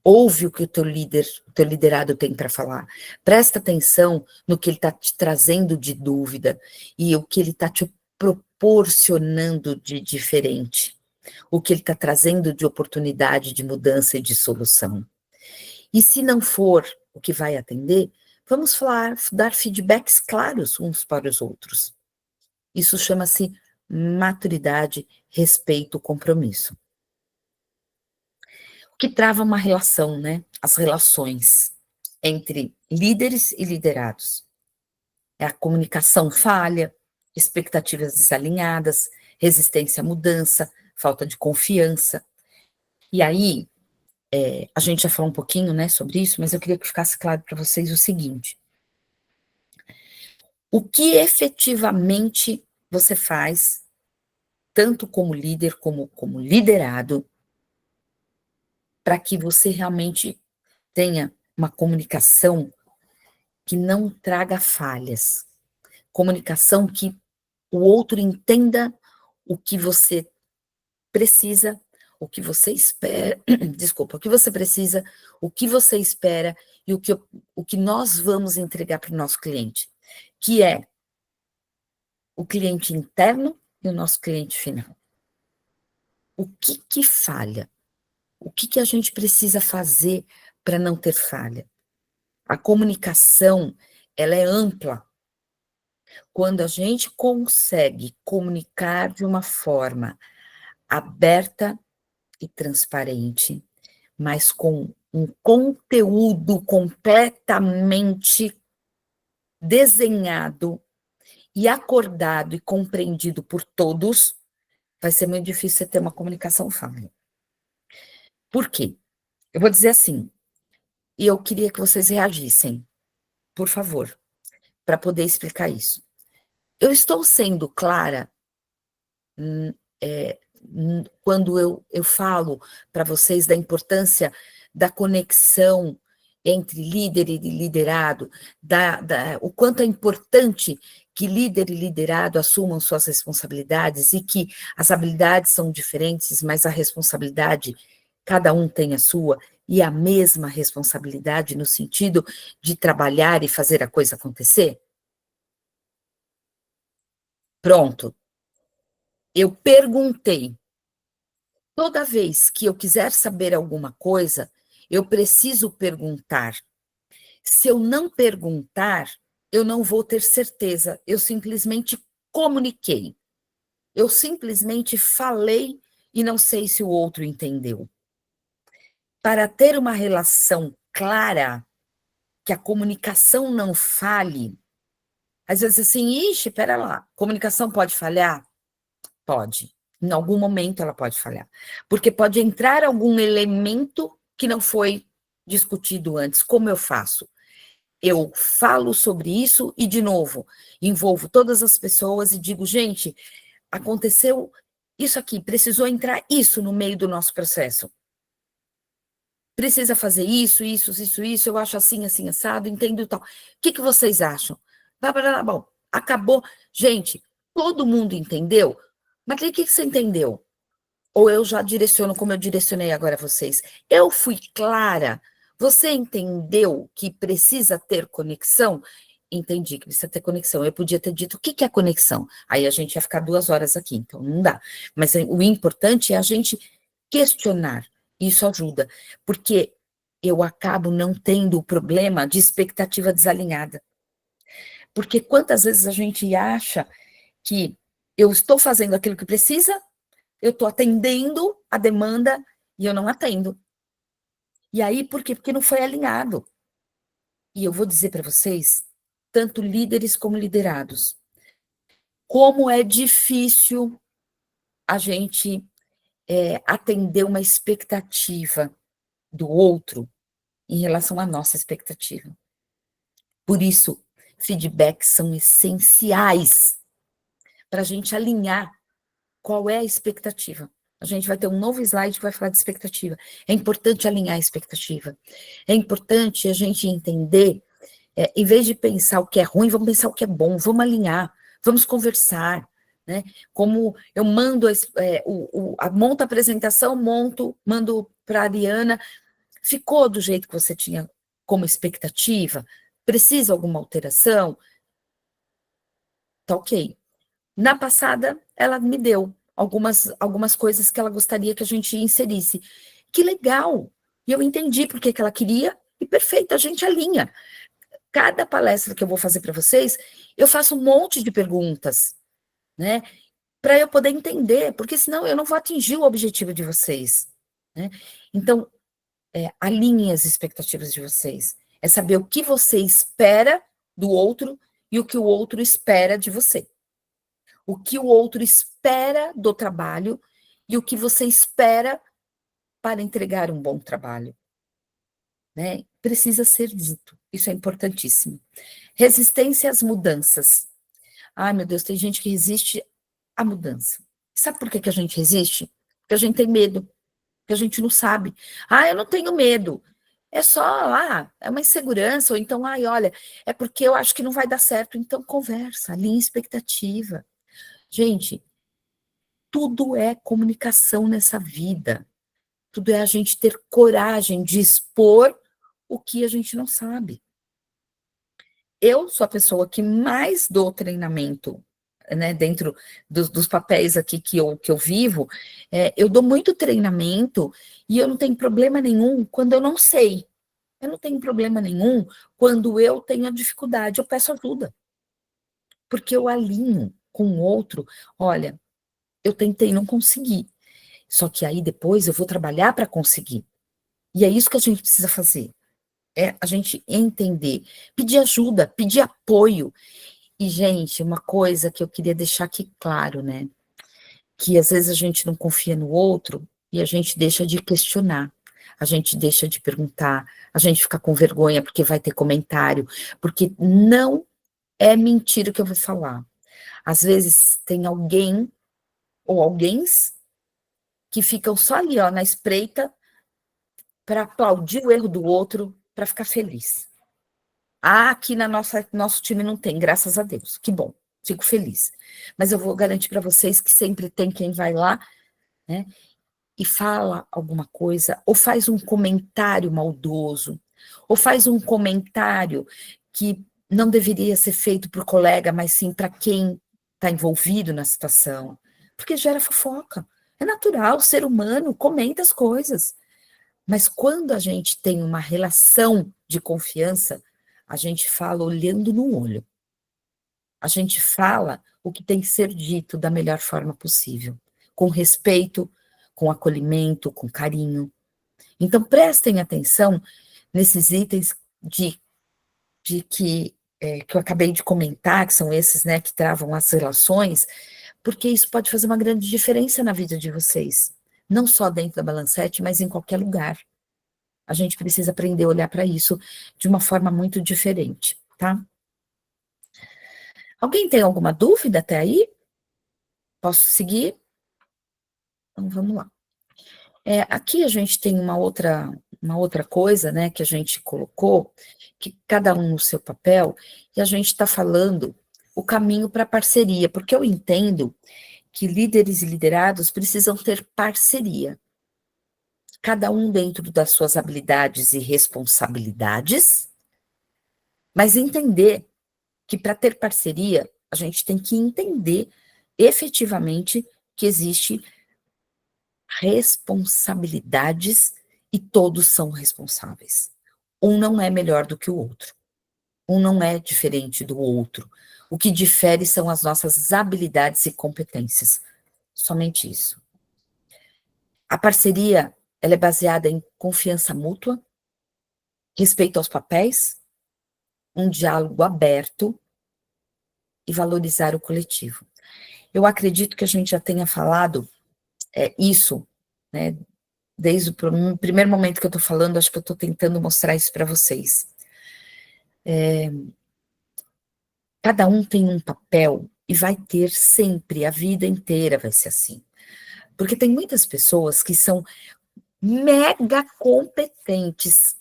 Ouve o que o teu liderado tem para falar. Presta atenção no que ele está te trazendo de dúvida e o que ele está te proporcionando de diferente. O que ele está trazendo de oportunidade, de mudança e de solução. E se não for o que vai atender, vamos falar, dar feedbacks claros uns para os outros. Isso chama-se maturidade, respeito, compromisso. O que trava uma relação, né? As relações entre líderes e liderados. É a comunicação falha, expectativas desalinhadas, resistência à mudança, falta de confiança. E aí, a gente já falou um pouquinho, né, sobre isso, mas eu queria que ficasse claro para vocês o seguinte. O que efetivamente você faz, tanto como líder como liderado, para que você realmente tenha uma comunicação que não traga falhas, comunicação que o outro entenda o que você precisa, o que você espera, desculpa, o que você precisa, o que você espera e o que nós vamos entregar para o nosso cliente, que é o cliente interno e o nosso cliente final. O que falha? O que a gente precisa fazer para não ter falha? A comunicação, ela é ampla. Quando a gente consegue comunicar de uma forma aberta e transparente, mas com um conteúdo completamente desenhado e acordado e compreendido por todos, vai ser muito difícil você ter uma comunicação falha. Por quê? Eu vou dizer assim, e eu queria que vocês reagissem, por favor, para poder explicar isso. Eu estou sendo clara quando eu falo para vocês da importância da conexão entre líder e liderado, o quanto é importante que líder e liderado assumam suas responsabilidades e que as habilidades são diferentes, mas a responsabilidade, cada um tem a sua, e a mesma responsabilidade no sentido de trabalhar e fazer a coisa acontecer? Pronto. Eu perguntei. Toda vez que eu quiser saber alguma coisa, eu preciso perguntar. Se eu não perguntar, eu não vou ter certeza. Eu simplesmente comuniquei. Eu simplesmente falei e não sei se o outro entendeu. Para ter uma relação clara, que a comunicação não falhe, às vezes assim, ixi, pera lá, comunicação pode falhar? Pode. Em algum momento ela pode falhar. Porque pode entrar algum elemento que não foi discutido antes. Como eu faço? Eu falo sobre isso e, de novo, envolvo todas as pessoas e digo, gente, aconteceu isso aqui, precisou entrar isso no meio do nosso processo. Precisa fazer isso, eu acho assim, assim, assado, entendo e tal. O que vocês acham? Bom, acabou. Gente, todo mundo entendeu? Mas o que você entendeu? Ou eu já direciono como eu direcionei agora a vocês? Eu fui clara? Você entendeu que precisa ter conexão? Entendi que precisa ter conexão. Eu podia ter dito o que é conexão. Aí a gente ia ficar 2 horas aqui, então não dá. Mas o importante é a gente questionar. Isso ajuda, porque eu acabo não tendo o problema de expectativa desalinhada. Porque quantas vezes a gente acha que eu estou fazendo aquilo que precisa, eu estou atendendo a demanda e eu não atendo. E aí, por quê? Porque não foi alinhado. E eu vou dizer para vocês, tanto líderes como liderados, como é difícil a gente atender uma expectativa do outro em relação à nossa expectativa. Por isso, feedbacks são essenciais para a gente alinhar qual é a expectativa. A gente vai ter um novo slide que vai falar de expectativa. É importante alinhar a expectativa. É importante a gente entender Em vez de pensar o que é ruim, vamos pensar o que é bom, vamos alinhar, vamos conversar, né? Como eu mando monto a apresentação, mando para a Ariana, ficou do jeito que você tinha como expectativa? Precisa alguma alteração? Tá ok. Na passada, ela me deu algumas coisas que ela gostaria que a gente inserisse. Que legal! E eu entendi por que ela queria, e perfeito, a gente alinha. Cada palestra que eu vou fazer para vocês, eu faço um monte de perguntas, né? Para eu poder entender, porque senão eu não vou atingir o objetivo de vocês, né? Então, alinhem as expectativas de vocês. É saber o que você espera do outro e o que o outro espera de você. O que o outro espera do trabalho e o que você espera para entregar um bom trabalho, né? Precisa ser dito. Isso é importantíssimo. Resistência às mudanças. Ai, meu Deus, tem gente que resiste à mudança. Sabe por que que a gente resiste? Porque a gente tem medo, porque a gente não sabe. Ah, eu não tenho medo. É só, é uma insegurança, ou então, ai, olha, é porque eu acho que não vai dar certo. Então, conversa, alinha expectativa. Gente, tudo é comunicação nessa vida. Tudo é a gente ter coragem de expor o que a gente não sabe. Eu sou a pessoa que mais dou treinamento, né, dentro dos papéis aqui que eu vivo, eu dou muito treinamento e eu não tenho problema nenhum quando eu não sei. Eu não tenho problema nenhum quando eu tenho a dificuldade, eu peço ajuda. Porque eu alinho com o outro, olha, eu tentei, não consegui. Só que aí depois eu vou trabalhar para conseguir. E é isso que a gente precisa fazer. É a gente entender, pedir ajuda, pedir apoio. E, gente, uma coisa que eu queria deixar aqui claro, né? Que às vezes a gente não confia no outro e a gente deixa de questionar, a gente deixa de perguntar, a gente fica com vergonha porque vai ter comentário, porque não é mentira o que eu vou falar. Às vezes tem alguém ou alguéms que ficam só ali, ó, na espreita, para aplaudir o erro do outro, para ficar feliz. Ah, aqui na nosso time não tem, graças a Deus. Que bom, fico feliz. Mas eu vou garantir para vocês que sempre tem quem vai lá, né, e fala alguma coisa, ou faz um comentário maldoso, ou faz um comentário que não deveria ser feito para o colega, mas sim para quem está envolvido na situação, porque gera fofoca. É natural, o ser humano comenta as coisas. Mas quando a gente tem uma relação de confiança, a gente fala olhando no olho. A gente fala o que tem que ser dito da melhor forma possível, com respeito, com acolhimento, com carinho. Então, prestem atenção nesses itens que eu acabei de comentar, que são esses, né, que travam as relações, porque isso pode fazer uma grande diferença na vida de vocês. Não só dentro da Balancete, mas em qualquer lugar. A gente precisa aprender a olhar para isso de uma forma muito diferente, tá? Alguém tem alguma dúvida até aí? Posso seguir? Então, vamos lá. Aqui a gente tem uma outra coisa, né, que a gente colocou, que cada um no seu papel, e a gente está falando o caminho para a parceria, porque eu entendo que líderes e liderados precisam ter parceria, cada um dentro das suas habilidades e responsabilidades, mas entender que para ter parceria, a gente tem que entender efetivamente que existe responsabilidades e todos são responsáveis. Um não é melhor do que o outro. Um não é diferente do outro. O que difere são as nossas habilidades e competências. Somente isso. A parceria, ela é baseada em confiança mútua, respeito aos papéis, um diálogo aberto e valorizar o coletivo. Eu acredito que a gente já tenha falado isso, né? Desde o primeiro momento que eu estou falando, acho que eu estou tentando mostrar isso para vocês. Cada um tem um papel e vai ter sempre, a vida inteira vai ser assim. Porque tem muitas pessoas que são mega competentes,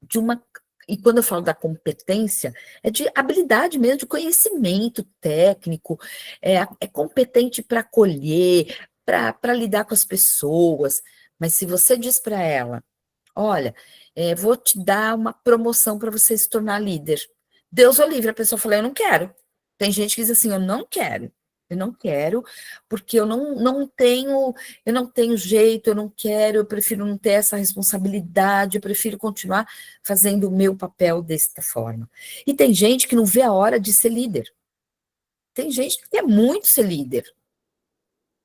de uma e quando eu falo da competência, é de habilidade mesmo, de conhecimento técnico, é competente para acolher, para lidar com as pessoas. Mas se você diz para ela, olha, vou te dar uma promoção para você se tornar líder. Deus o livre, a pessoa fala, eu não quero. Tem gente que diz assim, eu não quero, porque eu não tenho jeito, eu não quero, eu prefiro não ter essa responsabilidade, eu prefiro continuar fazendo o meu papel desta forma. E tem gente que não vê a hora de ser líder. Tem gente que quer muito ser líder,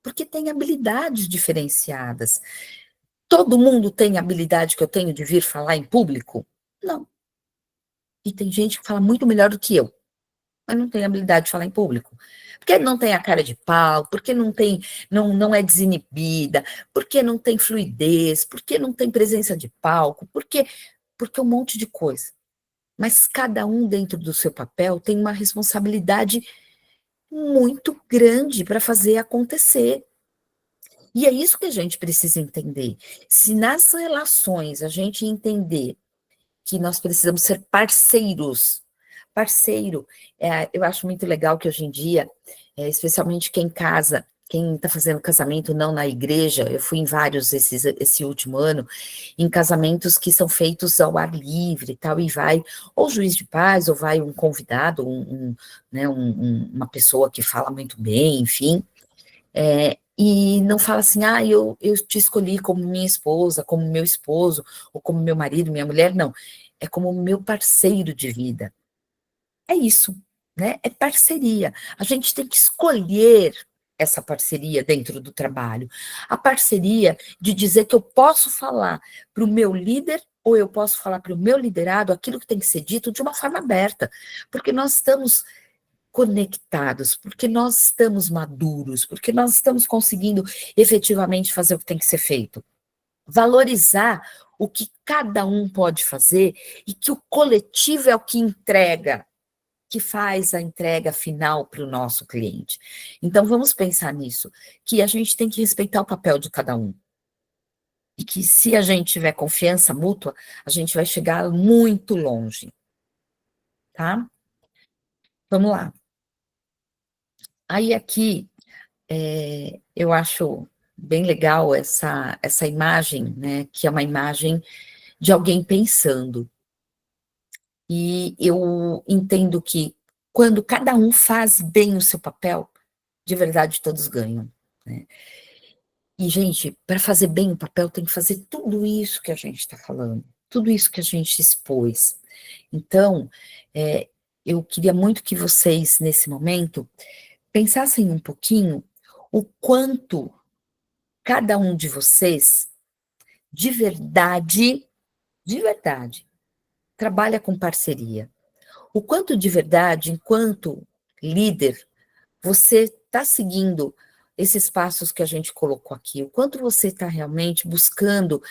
porque tem habilidades diferenciadas. Todo mundo tem a habilidade que eu tenho de vir falar em público? Não. E tem gente que fala muito melhor do que eu, mas não tem habilidade de falar em público. Porque não tem a cara de pau, porque não é desinibida, porque não tem fluidez, porque não tem presença de palco, porque um monte de coisa. Mas cada um dentro do seu papel tem uma responsabilidade muito grande para fazer acontecer. E é isso que a gente precisa entender. Se nas relações a gente entender que nós precisamos ser parceiros. Parceiro, eu acho muito legal que hoje em dia, especialmente quem casa, quem está fazendo casamento não na igreja, eu fui em vários esse último ano, em casamentos que são feitos ao ar livre e tal, e vai ou juiz de paz, ou vai um convidado, né, uma pessoa que fala muito bem, enfim, e não fala assim, eu te escolhi como minha esposa, como meu esposo, ou como meu marido, minha mulher, não. É como meu parceiro de vida. É isso, né? É parceria. A gente tem que escolher essa parceria dentro do trabalho. A parceria de dizer que eu posso falar para o meu líder ou eu posso falar para o meu liderado aquilo que tem que ser dito de uma forma aberta, porque nós estamos conectados, porque nós estamos maduros, porque nós estamos conseguindo efetivamente fazer o que tem que ser feito. Valorizar o que cada um pode fazer e que o coletivo é o que entrega, que faz a entrega final para o nosso cliente. Então, vamos pensar nisso, que a gente tem que respeitar o papel de cada um. E que se a gente tiver confiança mútua, a gente vai chegar muito longe, tá? Vamos lá. Aí aqui, eu acho bem legal essa imagem, né, que é uma imagem de alguém pensando. E eu entendo que quando cada um faz bem o seu papel, de verdade todos ganham, né? E, gente, para fazer bem o papel tem que fazer tudo isso que a gente está falando, tudo isso que a gente expôs. Então, eu queria muito que vocês, nesse momento, pensassem um pouquinho o quanto cada um de vocês, de verdade, trabalha com parceria. O quanto de verdade, enquanto líder, você está seguindo esses passos que a gente colocou aqui, o quanto você está realmente buscando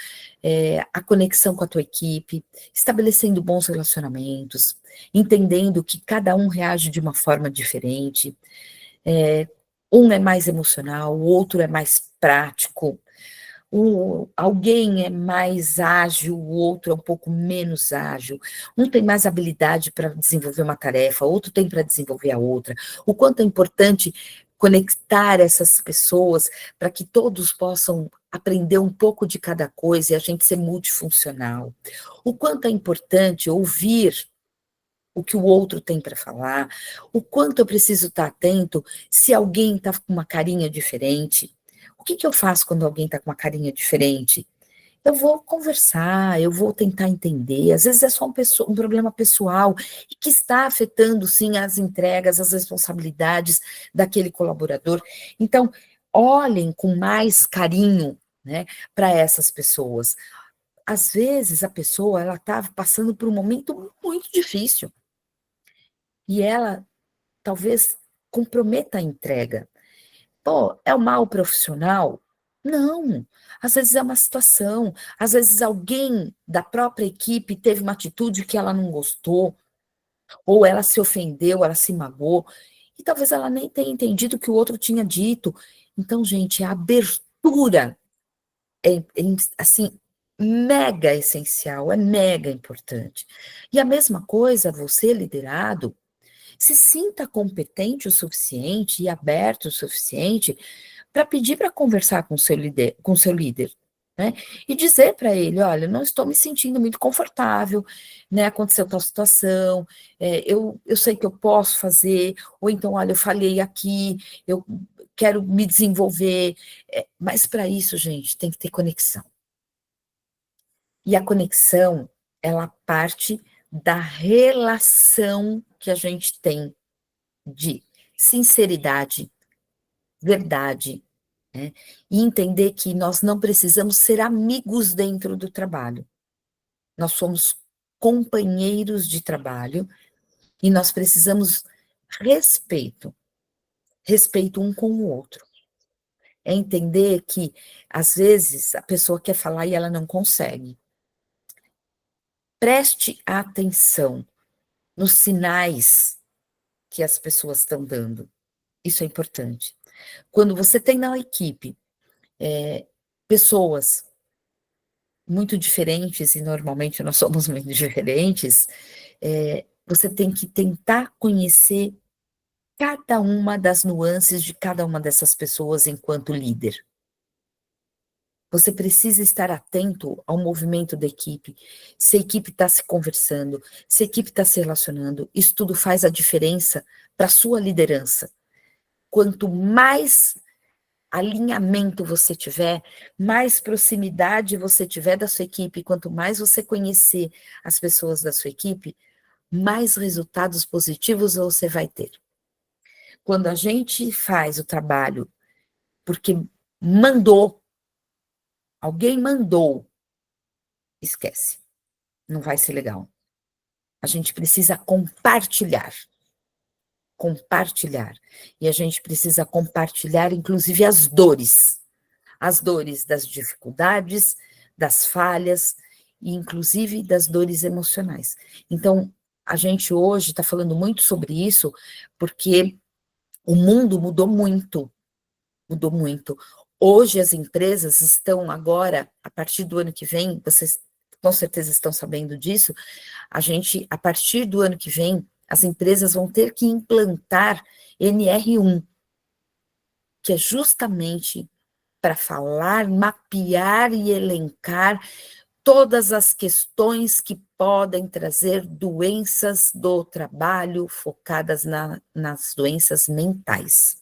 a conexão com a tua equipe, estabelecendo bons relacionamentos, entendendo que cada um reage de uma forma diferente, um é mais emocional, o outro é mais prático, alguém é mais ágil, o outro é um pouco menos ágil. Um tem mais habilidade para desenvolver uma tarefa, outro tem para desenvolver a outra. O quanto é importante conectar essas pessoas para que todos possam aprender um pouco de cada coisa e a gente ser multifuncional. O quanto é importante ouvir o que o outro tem para falar, o quanto eu preciso estar atento se alguém está com uma carinha diferente. O que eu faço quando alguém está com uma carinha diferente? Eu vou conversar, eu vou tentar entender. Às vezes é só um problema pessoal e que está afetando, sim, as entregas, as responsabilidades daquele colaborador. Então, olhem com mais carinho, né, para essas pessoas. Às vezes a pessoa ela está passando por um momento muito difícil e ela talvez comprometa a entrega. Pô, é um mal profissional? Não, às vezes é uma situação, às vezes alguém da própria equipe teve uma atitude que ela não gostou, ou ela se ofendeu, ela se magoou, e talvez ela nem tenha entendido o que o outro tinha dito. Então, gente, a abertura é assim, mega essencial, é mega importante. E a mesma coisa, você liderado, se sinta competente o suficiente e aberto o suficiente para pedir para conversar com o seu líder, né? E dizer para ele, olha, não estou me sentindo muito confortável, né? Aconteceu tal situação, eu sei que eu posso fazer, ou então, olha, eu falhei aqui, eu quero me desenvolver, mas para isso, gente, tem que ter conexão. E a conexão, ela parte da relação que a gente tem de sinceridade, verdade, né? E entender que nós não precisamos ser amigos dentro do trabalho. Nós somos companheiros de trabalho e nós precisamos respeito, respeito um com o outro. É entender que, às vezes, a pessoa quer falar e ela não consegue. Preste atenção nos sinais que as pessoas estão dando. Isso é importante. Quando você tem na equipe pessoas muito diferentes, e normalmente nós somos muito diferentes, você tem que tentar conhecer cada uma das nuances de cada uma dessas pessoas enquanto líder. Você precisa estar atento ao movimento da equipe, se a equipe está se conversando, se a equipe está se relacionando, isso tudo faz a diferença para a sua liderança. Quanto mais alinhamento você tiver, mais proximidade você tiver da sua equipe, quanto mais você conhecer as pessoas da sua equipe, mais resultados positivos você vai ter. Quando a gente faz o trabalho porque mandou, alguém mandou, esquece, não vai ser legal. A gente precisa compartilhar. E a gente precisa compartilhar, inclusive, as dores das dificuldades, das falhas, e inclusive das dores emocionais. Então, a gente hoje está falando muito sobre isso, porque o mundo mudou muito, mudou muito. Hoje as empresas estão agora, a partir do ano que vem, vocês com certeza estão sabendo disso, a partir do ano que vem, as empresas vão ter que implantar NR1, que é justamente para falar, mapear e elencar todas as questões que podem trazer doenças do trabalho focadas nas doenças mentais.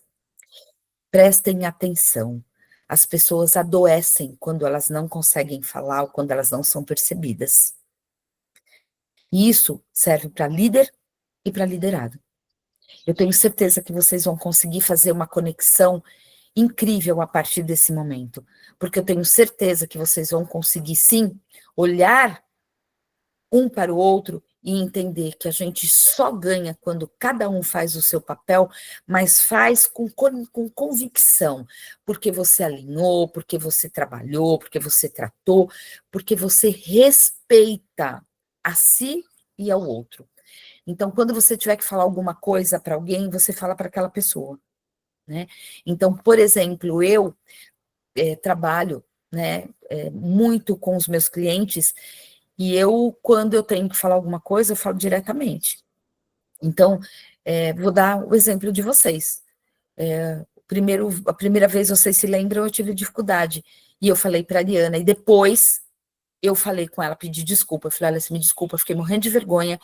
Prestem atenção, as pessoas adoecem quando elas não conseguem falar ou quando elas não são percebidas. E isso serve para líder e para liderado. Eu tenho certeza que vocês vão conseguir fazer uma conexão incrível a partir desse momento, porque eu tenho certeza que vocês vão conseguir, sim, olhar um para o outro e entender que a gente só ganha quando cada um faz o seu papel, mas faz com convicção, porque você alinhou, porque você trabalhou, porque você tratou, porque você respeita a si e ao outro. Então, quando você tiver que falar alguma coisa para alguém, você fala para aquela pessoa, né? Então, por exemplo, eu trabalho, né, muito com os meus clientes, e quando eu tenho que falar alguma coisa, eu falo diretamente. Então, vou dar o exemplo de vocês. A primeira vez, vocês se lembram, eu tive dificuldade, e eu falei para a Ariana, e depois eu falei com ela, pedi desculpa, eu falei, olha, me desculpa, eu fiquei morrendo de vergonha,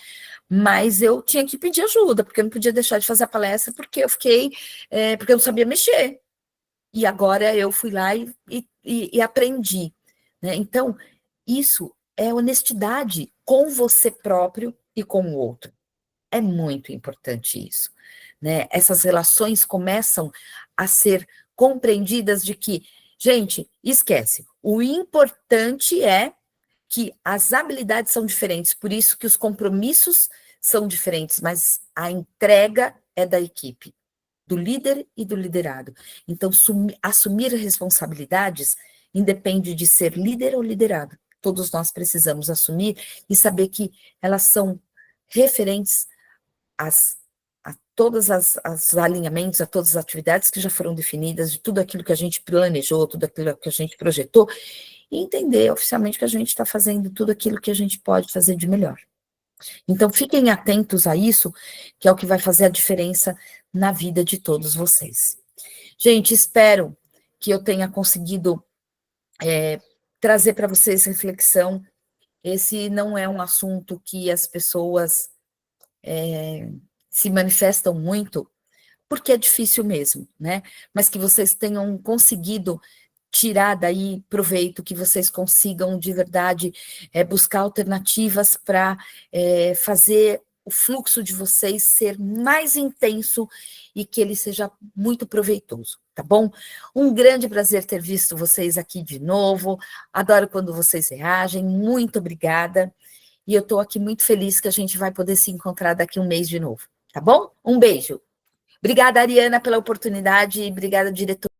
mas eu tinha que pedir ajuda, porque eu não podia deixar de fazer a palestra, porque porque eu não sabia mexer. E agora eu fui lá e aprendi, né? Então, isso é honestidade com você próprio e com o outro. É muito importante isso, né? Essas relações começam a ser compreendidas de que, gente, esquece, o importante é que as habilidades são diferentes, por isso que os compromissos são diferentes, mas a entrega é da equipe, do líder e do liderado. Então, assumir responsabilidades independe de ser líder ou liderado. Todos nós precisamos assumir e saber que elas são referentes a todos os alinhamentos, a todas as atividades que já foram definidas, de tudo aquilo que a gente planejou, tudo aquilo que a gente projetou, e entender oficialmente que a gente está fazendo tudo aquilo que a gente pode fazer de melhor. Então, fiquem atentos a isso, que é o que vai fazer a diferença na vida de todos vocês. Gente, espero que eu tenha conseguido trazer para vocês reflexão. Esse não é um assunto que as pessoas se manifestam muito, porque é difícil mesmo, né? Mas que vocês tenham conseguido tirar daí proveito, que vocês consigam de verdade buscar alternativas para fazer o fluxo de vocês ser mais intenso e que ele seja muito proveitoso, tá bom? Um grande prazer ter visto vocês aqui de novo, adoro quando vocês reagem, muito obrigada, e eu estou aqui muito feliz que a gente vai poder se encontrar daqui um mês de novo, tá bom? Um beijo. Obrigada, Ariana, pela oportunidade, e obrigada, diretor.